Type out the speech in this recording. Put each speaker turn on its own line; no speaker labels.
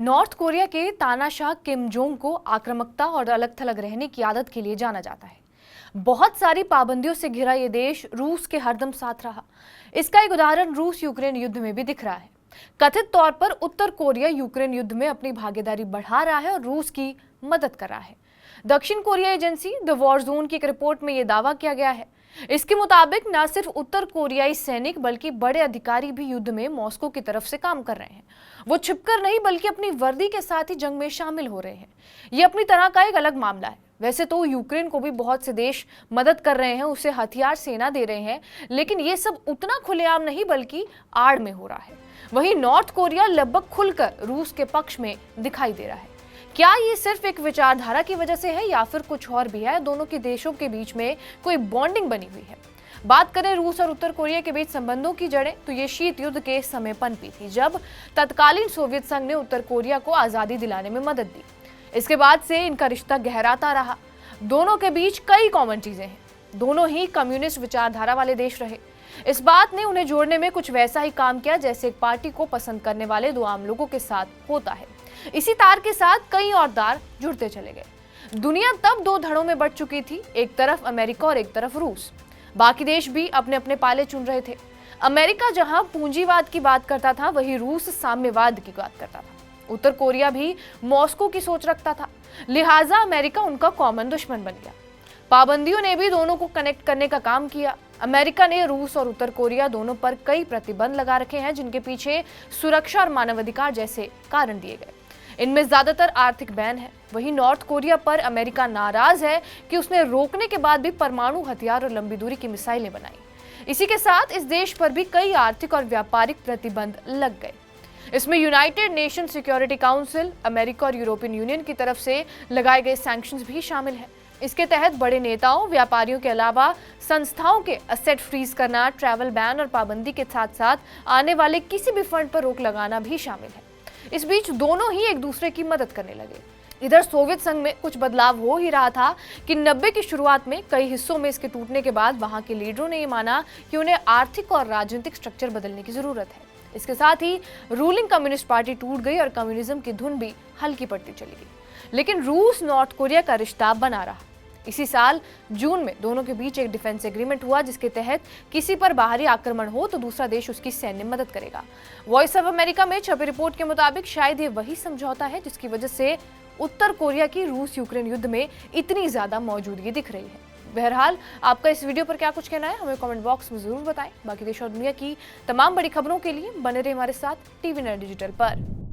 North Korea के तानाशाह Kim Jong को आक्रामकता और अलग थलग रहने की आदत के लिए जाना जाता है। बहुत सारी पाबंदियों से घिरा ये देश रूस के हरदम साथ रहा। इसका एक उदाहरण रूस यूक्रेन युद्ध में भी दिख रहा है। कथित तौर पर उत्तर कोरिया यूक्रेन युद्ध में अपनी भागीदारी बढ़ा रहा है और रूस की मदद कर रहा है। दक्षिण Korea agency the war zone की एक रिपोर्ट में यह दावा किया गया है। इसके मुताबिक न सिर्फ उत्तर कोरियाई सैनिक बल्कि बड़े अधिकारी भी युद्ध में मॉस्को की तरफ से काम कर रहे हैं। वो छिपकर नहीं बल्कि अपनी वर्दी के साथ ही जंग में शामिल हो रहे हैं। ये अपनी तरह का एक अलग मामला है। वैसे तो यूक्रेन को भी बहुत से देश मदद कर रहे हैं, उसे हथियार सेना दे रहे हैं, लेकिन ये सब उतना खुलेआम नहीं बल्कि आड़ में हो रहा है। वहीं नॉर्थ कोरिया लगभग खुलकर रूस के पक्ष में दिखाई दे रहा है। क्या ये सिर्फ एक विचारधारा की वजह से है या फिर कुछ और भी है? दोनों के देशों के बीच में कोई बॉन्डिंग बनी हुई है। बात करें रूस और उत्तर कोरिया के बीच संबंधों की जड़ें, तो ये शीत युद्ध के समय पनपी थी, जब तत्कालीन सोवियत संघ ने उत्तर कोरिया को आजादी दिलाने में मदद दी। इसके बाद से इनका रिश्ता गहराता रहा। दोनों के बीच कई कॉमन चीजें हैं। दोनों ही कम्युनिस्ट विचारधारा वाले देश रहे। इस बात ने उन्हें जोड़ने में कुछ वैसा ही काम किया जैसे एक पार्टी को पसंद करने वाले दो आम लोगों के साथ होता है। इसी तार के साथ कई और तार जुड़ते चले गए। दुनिया तब दो धड़ों में बंट चुकी थी, एक तरफ अमेरिका और एक तरफ रूस। बाकी देश भी अपने अपने पाले चुन रहे थे। अमेरिका जहां पूंजीवाद की बात करता था, वहीं रूस साम्यवाद की बात करता था। उत्तर कोरिया भी मॉस्को की सोच रखता था, लिहाजा अमेरिका उनका कॉमन दुश्मन बन गया। पाबंदियों ने भी दोनों को कनेक्ट करने का काम किया। अमेरिका ने रूस और उत्तर कोरिया दोनों पर कई प्रतिबंध लगा रखे हैं, जिनके पीछे सुरक्षा और मानवाधिकार जैसे कारण दिए गए। इनमें ज्यादातर आर्थिक बैन है। वहीं नॉर्थ कोरिया पर अमेरिका नाराज है कि उसने रोकने के बाद भी परमाणु हथियार और लंबी दूरी की मिसाइलें बनाई। इसी के साथ इस देश पर भी कई आर्थिक और व्यापारिक प्रतिबंध लग गए। इसमें United nation security council, America और यूरोपियन यूनियन की तरफ से लगाए गए सैंक्शंस भी शामिल हैं। इसके तहत बड़े नेताओं, व्यापारियों के अलावा संस्थाओं के असेट फ्रीज करना, ट्रैवल बैन और पाबंदी के साथ साथ आने वाले किसी भी फंड पर रोक लगाना भी शामिल है। इस बीच दोनों ही एक दूसरे की मदद करने लगे। इधर सोवियत संघ में कुछ बदलाव हो ही रहा था कि 90 की शुरुआत में कई हिस्सों में इसके टूटने के बाद वहां के लीडरों ने यह माना कि उन्हें आर्थिक और राजनीतिक स्ट्रक्चर बदलने की जरूरत है। इसके साथ ही रूलिंग कम्युनिस्ट पार्टी टूट गई और कम्युनिज्म की धुन भी हल्की पड़ती चली गई। लेकिन रूस नॉर्थ कोरिया का रिश्ता बना रहा। इसी साल जून में दोनों के बीच एक डिफेंस एग्रीमेंट हुआ, जिसके तहत किसी पर बाहरी आक्रमण हो तो दूसरा देश उसकी सैन्य मदद करेगा। वॉइस ऑफ अमेरिका में छपी रिपोर्ट के मुताबिक शायद ये वही समझौता है जिसकी वजह से उत्तर कोरिया की रूस यूक्रेन युद्ध में इतनी ज्यादा मौजूदगी दिख रही है। बहरहाल, आपका इस वीडियो पर क्या कुछ कहना है, हमें कमेंट बॉक्स में जरूर बताएं। बाकी देश और दुनिया की तमाम बड़ी खबरों के लिए बने रहे हमारे साथ TV9 डिजिटल पर।